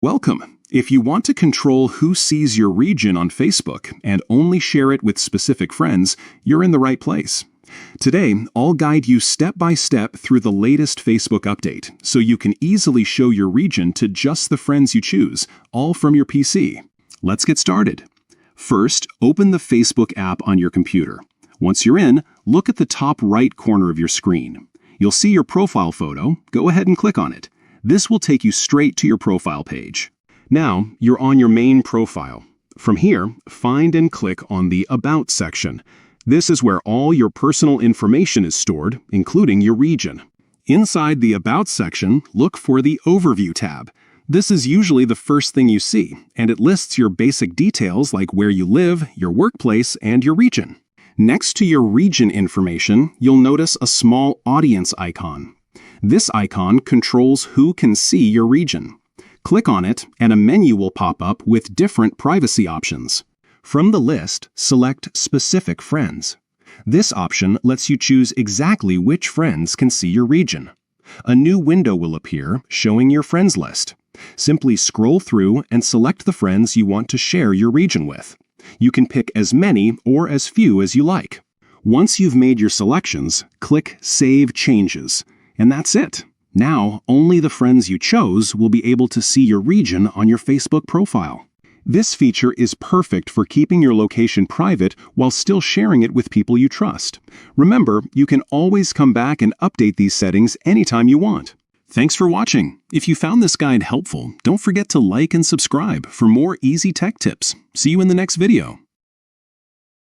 Welcome. If you want to control who sees your region on Facebook and only share it with specific friends, you're in the right place. Today, I'll guide you step by step through the latest Facebook update, so you can easily show your region to just the friends you choose, all from your PC. Let's get started. First, open the Facebook app on your computer. Once you're in, look at the top right corner of your screen. You'll see your profile photo. Go ahead and click on it. This will take you straight to your profile page. Now, you're on your main profile. From here, find and click on the About section. This is where all your personal information is stored, including your region. Inside the About section, look for the Overview tab. This is usually the first thing you see, and it lists your basic details like where you live, your workplace, and your region. Next to your region information, you'll notice a small audience icon. This icon controls who can see your region. Click on it, and a menu will pop up with different privacy options. From the list, select Specific Friends. This option lets you choose exactly which friends can see your region. A new window will appear showing your friends list. Simply scroll through and select the friends you want to share your region with. You can pick as many or as few as you like. Once you've made your selections, click Save Changes. And that's it. Now, only the friends you chose will be able to see your region on your Facebook profile. This feature is perfect for keeping your location private while still sharing it with people you trust. Remember, you can always come back and update these settings anytime you want. Thanks for watching. If you found this guide helpful, don't forget to like and subscribe for more easy tech tips. See you in the next video.